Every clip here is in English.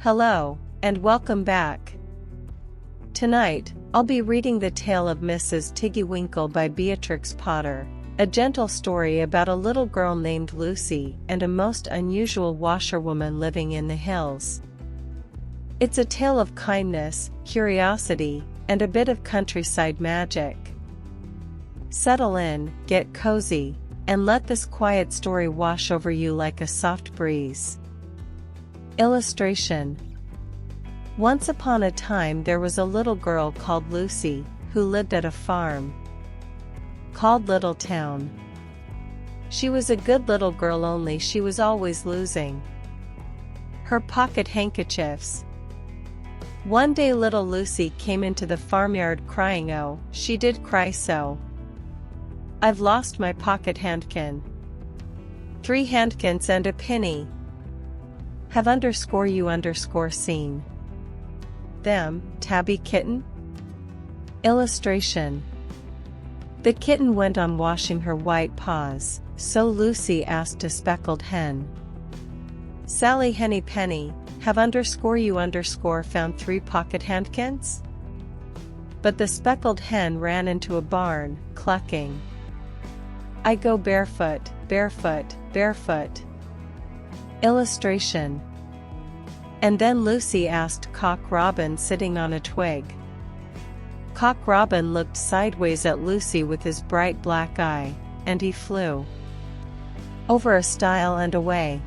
Hello, and welcome back. Tonight, I'll be reading the tale of Mrs. Tiggy-Winkle by Beatrix Potter, a gentle story about a little girl named Lucie and a most unusual washerwoman living in the hills. It's a tale of kindness, curiosity, and a bit of countryside magic. Settle in, get cozy, and let this quiet story wash over you like a soft breeze. Illustration. Once upon a time there was a little girl called Lucie, who lived at a farm called Little Town. She was a good little girl, only she was always losing her pocket handkerchiefs. One day little Lucie came into the farmyard crying, oh, she did cry so. I've lost my pocket handkin. 3 handkins and a penny. Have you seen them, tabby kitten? Illustration. The kitten went on washing her white paws, so Lucie asked a speckled hen, Sally Henny Penny, have you found 3 pocket handkins? But the speckled hen ran into a barn, clucking, I go barefoot, barefoot, barefoot. Illustration. And then Lucie asked Cock Robin sitting on a twig. Cock Robin looked sideways at Lucie with his bright black eye, and he flew over a stile and away.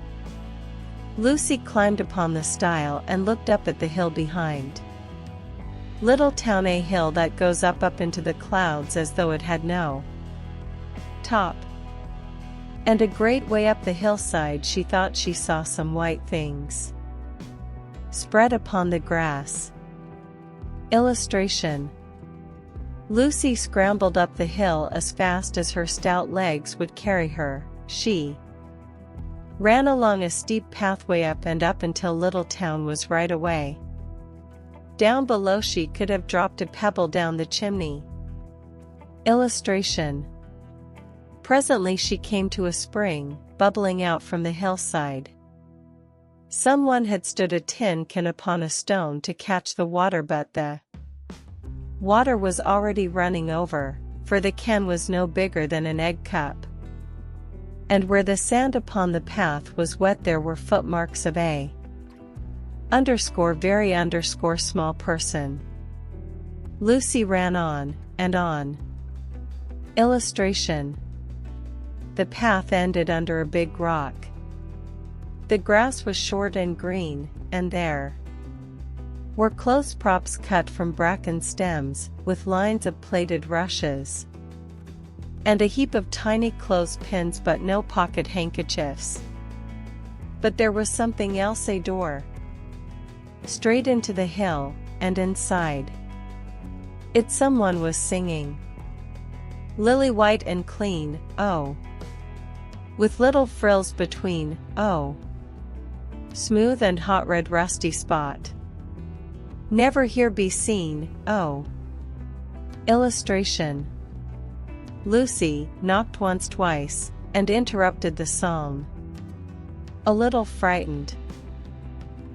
Lucie climbed upon the stile and looked up at the hill behind. Little Town, a hill that goes up into the clouds as though it had no top. And a great way up the hillside she thought she saw some white things spread upon the grass. Illustration. Lucie scrambled up the hill as fast as her stout legs would carry her. She ran along a steep pathway up and up until Little Town was right away. Down below she could have dropped a pebble down the chimney. Illustration. Presently she came to a spring, bubbling out from the hillside. Someone had stood a tin can upon a stone to catch the water, but the water was already running over, for the can was no bigger than an egg cup. And where the sand upon the path was wet there were footmarks of a very small person. Lucie ran on, and on. Illustration. The path ended under a big rock. The grass was short and green, and there were clothes props cut from bracken stems, with lines of plaited rushes, and a heap of tiny clothespins, but no pocket handkerchiefs. But there was something else, a door straight into the hill, and inside it someone was singing, lily white and clean, oh, with little frills between, oh, smooth and hot red rusty spot, never here be seen, oh. Illustration. Lucie knocked once, twice, and interrupted the song. A little frightened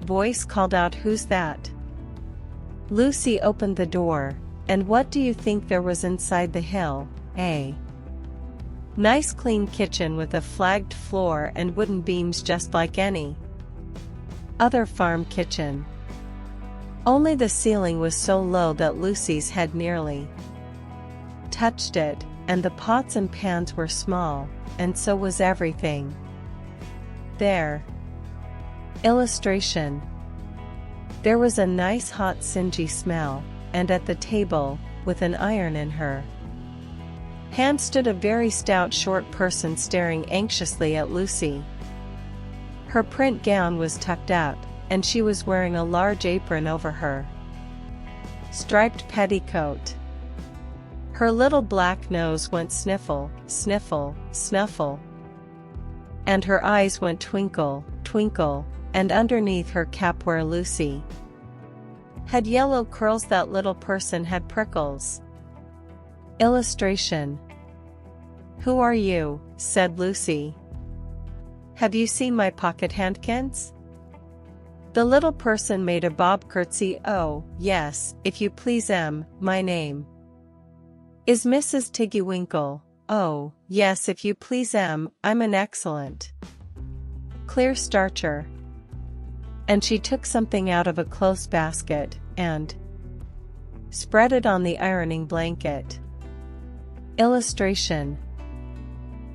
voice called out, who's that? Lucie opened the door, and what do you think there was inside the hill? A nice clean kitchen with a flagged floor and wooden beams just like any other farm kitchen. Only the ceiling was so low that Lucie's head nearly touched it, and the pots and pans were small, and so was everything there. Illustration. There was a nice hot singy smell, and at the table, with an iron in her hand, stood a very stout short person staring anxiously at Lucie. Her print gown was tucked up, and she was wearing a large apron over her striped petticoat. Her little black nose went sniffle, sniffle, snuffle, and her eyes went twinkle, twinkle, and underneath her cap, where Lucie had yellow curls, that little person had prickles. Illustration. Who are you? Said Lucie. Have you seen my pocket handkins? The little person made a bob curtsy. "Oh, yes, if you please, my name is Mrs. Tiggy-Winkle. Oh, yes, if you please, I'm an excellent clear starcher." And she took something out of a close basket, and spread it on the ironing blanket. Illustration.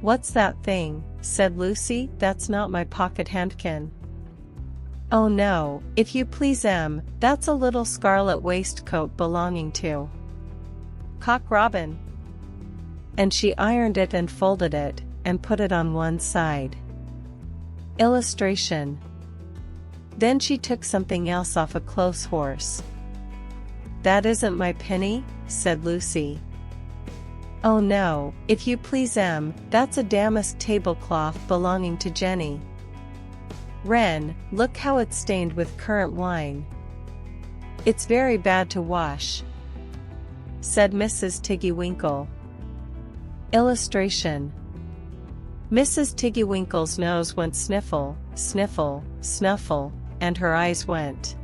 "What's that thing?" said Lucie. "That's not my pocket handkin." "Oh no, if you please, that's a little scarlet waistcoat belonging to Cock Robin." And she ironed it and folded it, and put it on one side. Illustration. Then she took something else off a close horse. "That isn't my penny," said Lucie. "Oh no, if you please, that's a damask tablecloth belonging to Jenny Wren. Look how it's stained with currant wine. It's very bad to wash," said Mrs. Tiggy-Winkle. Illustration. Mrs. Tiggy-Winkle's nose went sniffle, sniffle, snuffle, and her eyes went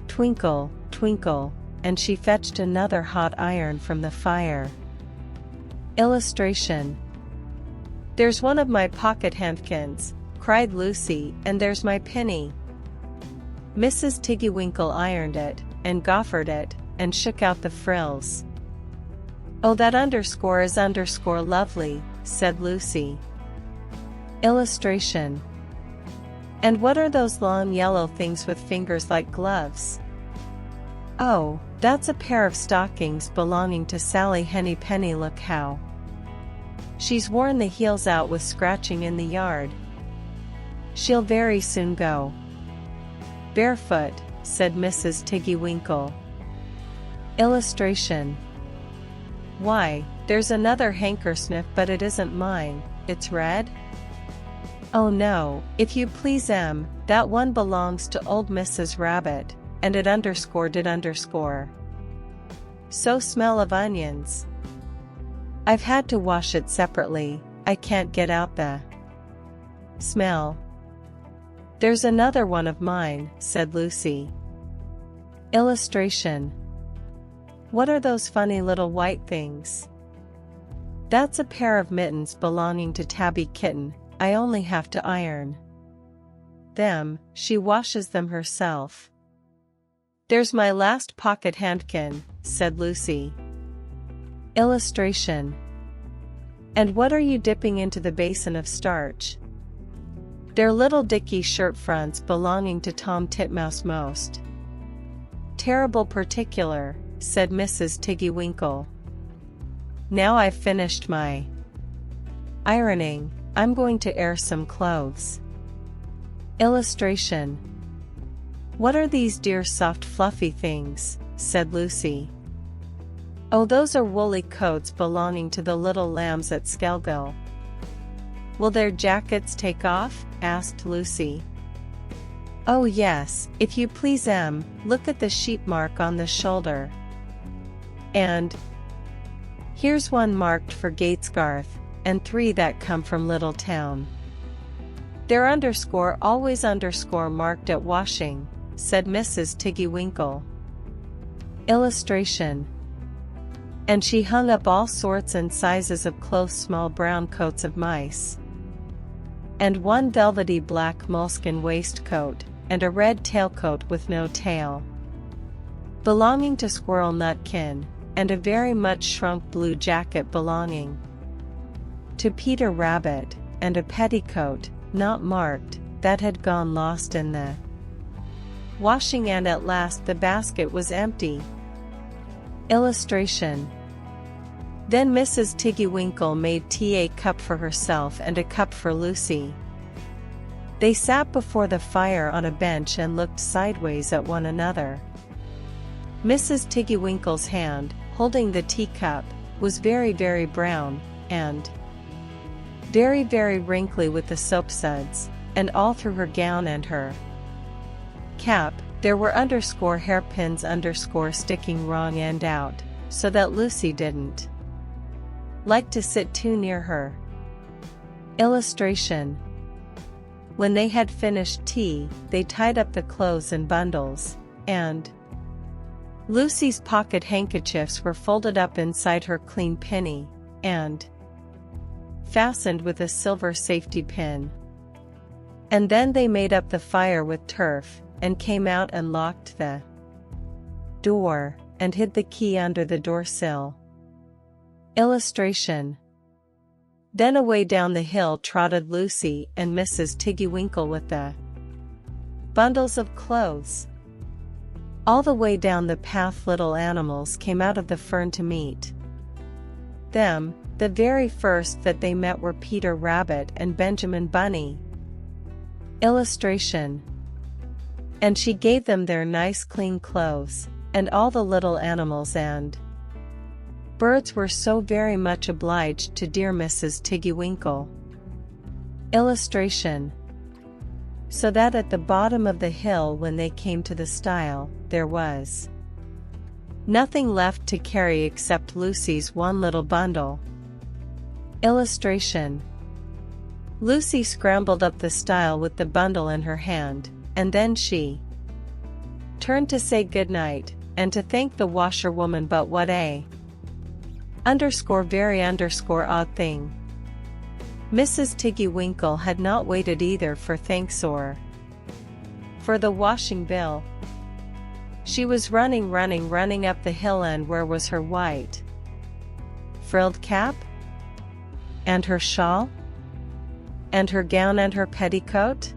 twinkle, twinkle, and she fetched another hot iron from the fire. Illustration. "There's one of my pocket handkins," cried Lucie, "and there's my penny." Mrs. Tiggy-Winkle ironed it, and goffered it, and shook out the frills. "Oh, that underscore is underscore lovely," said Lucie. Illustration. "And what are those long yellow things with fingers like gloves?" "Oh, that's a pair of stockings belonging to Sally Henny Penny. Look how she's worn the heels out with scratching in the yard. She'll very soon go barefoot," said Mrs. Tiggy-Winkle. Illustration. "Why, there's another handkerchief, but it isn't mine, it's red." "Oh no, if you please, that one belongs to old Mrs. Rabbit, and it underscore did underscore so smell of onions. I've had to wash it separately, I can't get out the smell." "There's another one of mine," said Lucie. Illustration. "What are those funny little white things?" "That's a pair of mittens belonging to Tabby Kitten. I only have to iron them, she washes them herself." "There's my last pocket handkin," said Lucie. Illustration. "And what are you dipping into the basin of starch?" "They're little dicky shirt fronts belonging to Tom Titmouse most terrible particular," said Mrs. Tiggy-Winkle. "Now I've finished my ironing, I'm going to air some clothes." Illustration. "What are these dear soft fluffy things?" said Lucie. "Oh, those are woolly coats belonging to the little lambs at Skelbill." "Will their jackets take off?" asked Lucie. "Oh yes, if you please, look at the sheep mark on the shoulder. And here's one marked for Gatesgarth, and 3 that come from Little Town. They're underscore always underscore marked at washing," said Mrs. Tiggy-Winkle. Illustration. "And she hung up all sorts and sizes of close small brown coats of mice, and one velvety black moleskin waistcoat, and a red tailcoat with no tail, belonging to Squirrel Nutkin, and a very much shrunk blue jacket belonging to Peter Rabbit, and a petticoat, not marked, that had gone lost in the washing, and at last the basket was empty." Illustration. Then Mrs. Tiggy-Winkle made tea, a cup for herself and a cup for Lucie. They sat before the fire on a bench and looked sideways at one another. Mrs. Tiggy-Winkle's hand, holding the teacup, was very, very brown, and very, very wrinkly with the soap suds, and all through her gown and her cap, there were underscore hairpins underscore sticking wrong end out, so that Lucie didn't like to sit too near her. Illustration. When they had finished tea, they tied up the clothes in bundles, and Lucie's pocket handkerchiefs were folded up inside her clean pinny, and fastened with a silver safety pin. And then they made up the fire with turf, and came out and locked the door, and hid the key under the door sill. Illustration. Then away down the hill trotted Lucie and Mrs. Tiggy-Winkle with the bundles of clothes. All the way down the path little animals came out of the fern to meet them. The very first that they met were Peter Rabbit and Benjamin Bunny. Illustration. And she gave them their nice clean clothes, and all the little animals and birds were so very much obliged to dear Mrs. Tiggy-Winkle. Illustration. So that at the bottom of the hill when they came to the stile, there was nothing left to carry except Lucie's one little bundle. Illustration. Lucie scrambled up the stile with the bundle in her hand, and then she turned to say good night, and to thank the washerwoman, but what a very odd thing. Mrs. Tiggy-Winkle had not waited either for thanks or for the washing bill. She was running up the hill, and where was her white frilled cap? And her shawl? And her gown and her petticoat?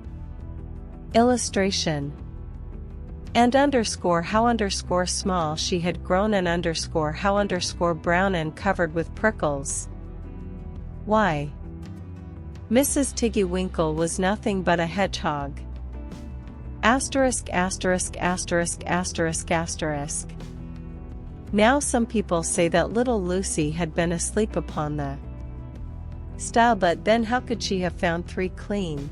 Illustration. And how small she had grown, and how brown and covered with prickles. Why, Mrs. Tiggy-Winkle was nothing but a hedgehog. Asterisk. Now some people say that little Lucie had been asleep upon the stile, but then how could she have found 3 clean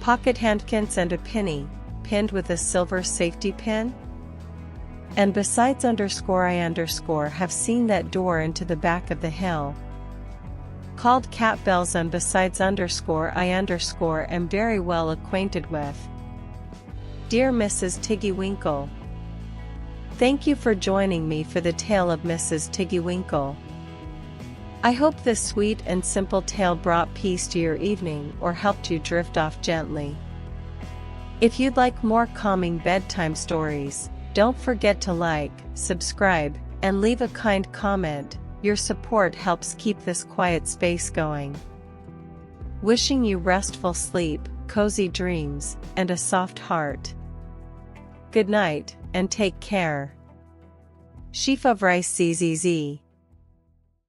pocket handkerchiefs and a penny, pinned with a silver safety pin? And besides I have seen that door into the back of the hill called cat bells, and besides I am very well acquainted with dear Mrs. Tiggy-Winkle. Thank you for joining me for the tale of Mrs. Tiggy-Winkle. I hope this sweet and simple tale brought peace to your evening or helped you drift off gently. If you'd like more calming bedtime stories, don't forget to like, subscribe, and leave a kind comment. Your support helps keep this quiet space going. Wishing you restful sleep, cozy dreams, and a soft heart. Good night, and take care. Chief of Rice CZZ.